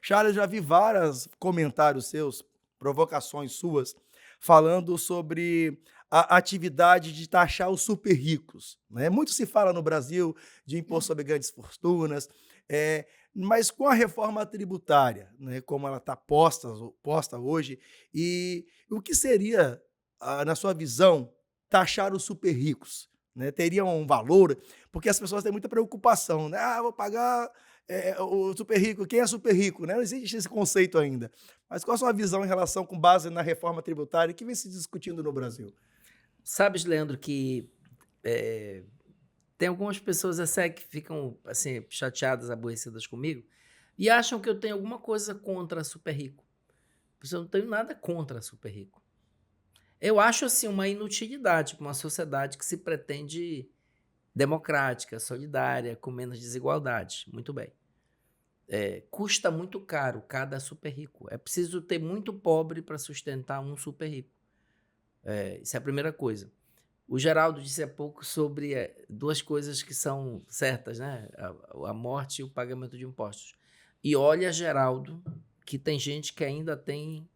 Charles, já vi vários comentários seus, provocações suas, falando sobre a atividade de taxar os super ricos, né. Muito se fala no Brasil de imposto sobre grandes fortunas, mas com a reforma tributária, né, como ela está posta hoje, e o que seria, na sua visão, taxar os super ricos, né? Teria um valor? Porque as pessoas têm muita preocupação, né: "Ah, vou pagar o super rico, quem é super rico?", né, não existe esse conceito ainda. Mas qual a sua visão em relação com base na reforma tributária que vem se discutindo no Brasil? Sabes, Leandro, que tem algumas pessoas até que ficam assim chateadas, aborrecidas comigo e acham que eu tenho alguma coisa contra super rico. Pois eu não tenho nada contra super rico. Eu acho assim uma inutilidade para uma sociedade que se pretende democrática, solidária, com menos desigualdade. Muito bem. Custa muito caro cada super rico. É preciso ter muito pobre para sustentar um super rico. Isso é a primeira coisa. O Geraldo disse há pouco sobre duas coisas que são certas, né? A morte e o pagamento de impostos. E olha, Geraldo, que tem gente que ainda tem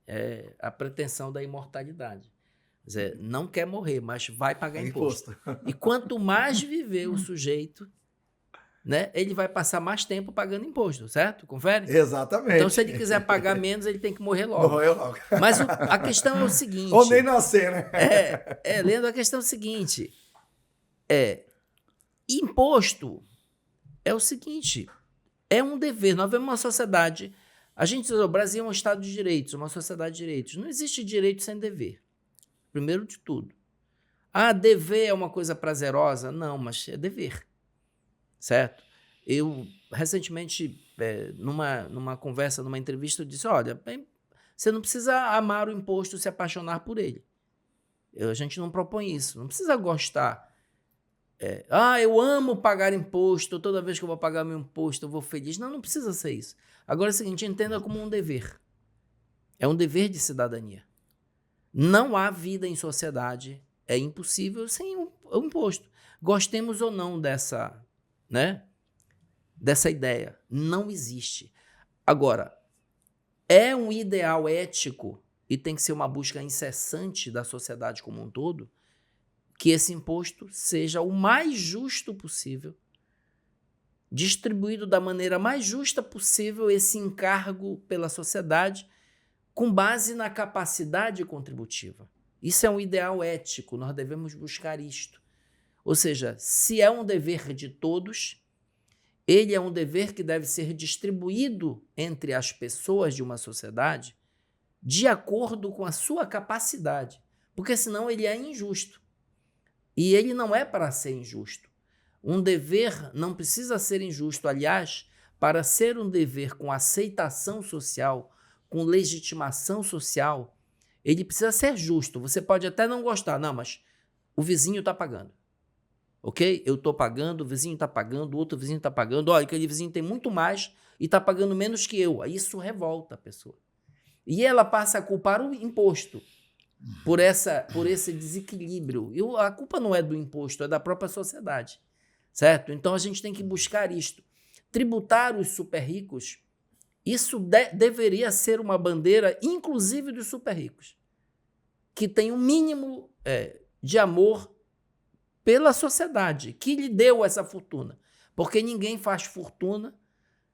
a pretensão da imortalidade. Quer dizer, não quer morrer, mas vai pagar É imposto. imposto. E quanto mais viver o sujeito, né, ele vai passar mais tempo pagando imposto, certo? Confere? Então, se Exatamente. ele quiser pagar menos, ele tem que morrer logo. Morreu logo. Mas a questão é o Ou nem seguinte: nascer, né. Leandro, a questão é o seguinte: imposto é o seguinte, é um dever. Nós vemos uma sociedade. A gente diz, o Brasil é um Estado de direitos, uma sociedade de direitos. Não existe direito sem dever, primeiro de tudo. Ah, dever é uma coisa prazerosa? Não, mas é dever, certo? Eu, recentemente, numa conversa, numa entrevista, eu disse, olha, você não precisa amar o imposto, se apaixonar por ele. A gente não propõe isso, não precisa gostar. Eu amo pagar imposto, toda vez que eu vou pagar meu imposto eu vou feliz. Não, não precisa ser isso. Agora é o seguinte, entenda como um dever. É um dever de cidadania. Não há vida em sociedade, é impossível sem o imposto. Gostemos ou não né, dessa ideia, não existe. Agora, é um ideal ético e tem que ser uma busca incessante da sociedade como um todo, que esse imposto seja o mais justo possível, distribuído da maneira mais justa possível esse encargo pela sociedade, com base na capacidade contributiva. Isso é um ideal ético, nós devemos buscar isto. Ou seja, se é um dever de todos, ele é um dever que deve ser distribuído entre as pessoas de uma sociedade de acordo com a sua capacidade, porque senão ele é injusto. E ele não é para ser injusto. Um dever não precisa ser injusto. Aliás, para ser um dever com aceitação social, com legitimação social, ele precisa ser justo. Você pode até não gostar, não, mas o vizinho está pagando. Ok? Eu estou pagando, o vizinho está pagando, o outro vizinho está pagando. Olha, aquele vizinho tem muito mais e está pagando menos que eu. Isso revolta a pessoa. E ela passa a culpar o imposto por esse desequilíbrio. E a culpa não é do imposto, é da própria sociedade. Certo? Então a gente tem que buscar isto. Tributar os super ricos, isso deveria ser uma bandeira, inclusive dos super ricos, que tem um mínimo de amor pela sociedade, que lhe deu essa fortuna. Porque ninguém faz fortuna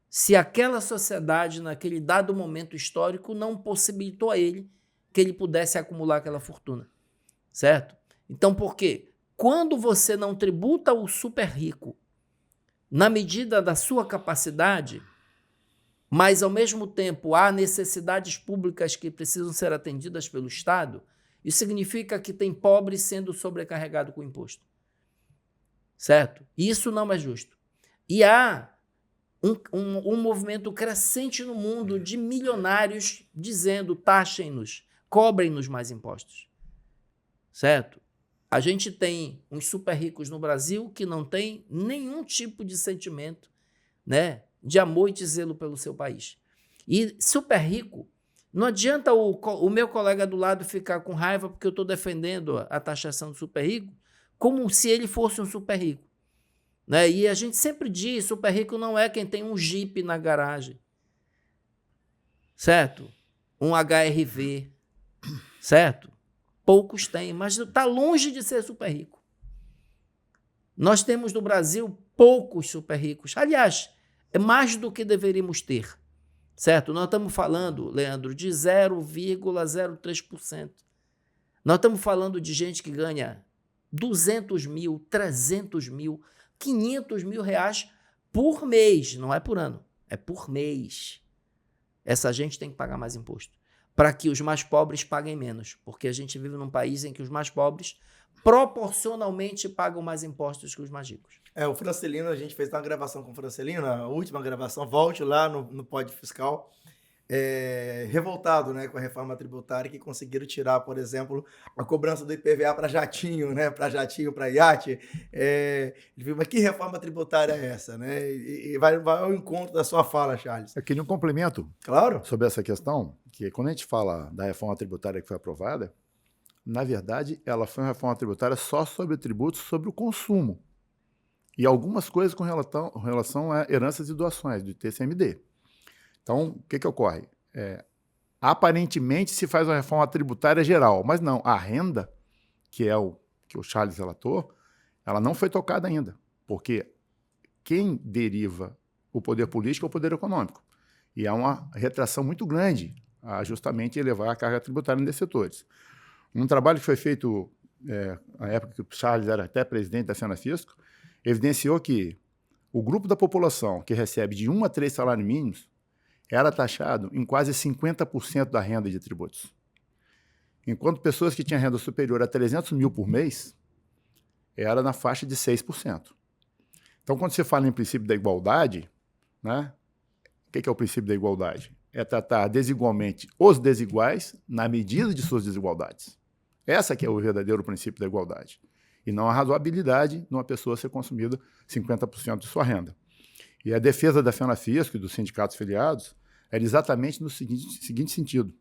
se aquela sociedade, naquele dado momento histórico, não possibilitou a ele que ele pudesse acumular aquela fortuna. Certo? Então, por quê? Quando você não tributa o super rico na medida da sua capacidade, mas ao mesmo tempo há necessidades públicas que precisam ser atendidas pelo Estado, isso significa que tem pobre sendo sobrecarregado com imposto. Certo? Isso não é justo. E há um movimento crescente no mundo de milionários dizendo taxem-nos, cobrem-nos mais impostos. Certo? A gente tem uns super ricos no Brasil que não tem nenhum tipo de sentimento, né, de amor e de zelo pelo seu país. E super rico, não adianta o meu colega do lado ficar com raiva porque eu estou defendendo a taxação do super rico, como se ele fosse um super rico. Né? E a gente sempre diz, super rico não é quem tem um Jeep na garagem. certo? Um HRV, certo? Poucos têm, mas está longe de ser super rico. Nós temos no Brasil poucos super ricos. Aliás, é mais do que deveríamos ter, certo? Nós estamos falando, Leandro, de 0,03%. Nós estamos falando de gente que ganha 200 mil, 300 mil, 500 mil reais por mês, não é por ano, é por mês. Essa gente tem que pagar mais imposto, para que os mais pobres paguem menos, porque a gente vive num país em que os mais pobres proporcionalmente pagam mais impostos que os mais ricos. O Francelino, a gente fez uma gravação com o Francelino, a última gravação, volte lá no Pod Fiscal, revoltado, né, com a reforma tributária, que conseguiram tirar, por exemplo, a cobrança do IPVA para jatinho, né, para iate. Ele viu, mas que reforma tributária é essa, né? E vai ao encontro da sua fala, Charles. Eu queria um complemento, claro, sobre essa questão, que quando a gente fala da reforma tributária que foi aprovada, na verdade, ela foi uma reforma tributária só sobre tributos sobre o consumo e algumas coisas com relação a heranças e doações, do TCMD. Então, o que ocorre? Aparentemente se faz uma reforma tributária geral, mas não, a renda, que é o que o Charles relatou, ela não foi tocada ainda, porque quem deriva o poder político é o poder econômico. E há uma retração muito grande a justamente elevar a carga tributária nesses setores. Um trabalho que foi feito na época que o Charles era até presidente da Senafisco, evidenciou que o grupo da população que recebe de 1 a 3 salários mínimos era taxado em quase 50% da renda de tributos. Enquanto pessoas que tinham renda superior a 300 mil por mês, era na faixa de 6%. Então, quando você fala em princípio da igualdade, né, o que é o princípio da igualdade? É tratar desigualmente os desiguais na medida de suas desigualdades. Essa que é o verdadeiro princípio da igualdade. E não a razoabilidade numa pessoa ser consumida 50% de sua renda. E a defesa da Fenafisco e dos sindicatos filiados era exatamente no seguinte sentido.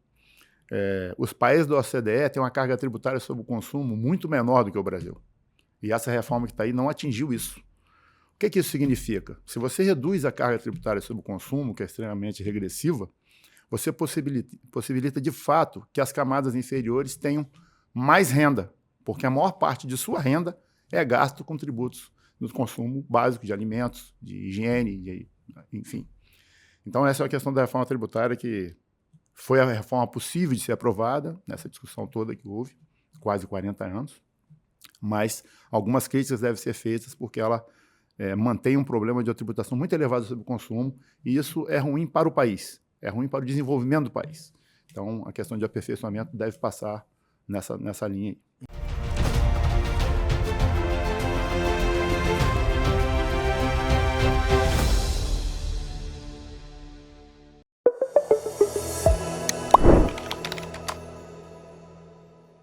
Os países da OCDE têm uma carga tributária sobre o consumo muito menor do que o Brasil. E essa reforma que está aí não atingiu isso. O que isso significa? Se você reduz a carga tributária sobre o consumo, que é extremamente regressiva, você possibilita de fato que as camadas inferiores tenham mais renda, porque a maior parte de sua renda é gasto com tributos no consumo básico de alimentos, de higiene, enfim. Então, essa é a questão da reforma tributária, que foi a reforma possível de ser aprovada, nessa discussão toda que houve, quase 40 anos, mas algumas críticas devem ser feitas porque ela mantém um problema de tributação muito elevado sobre o consumo, e isso é ruim para o país, é ruim para o desenvolvimento do país. Então, a questão de aperfeiçoamento deve passar nessa linha aí.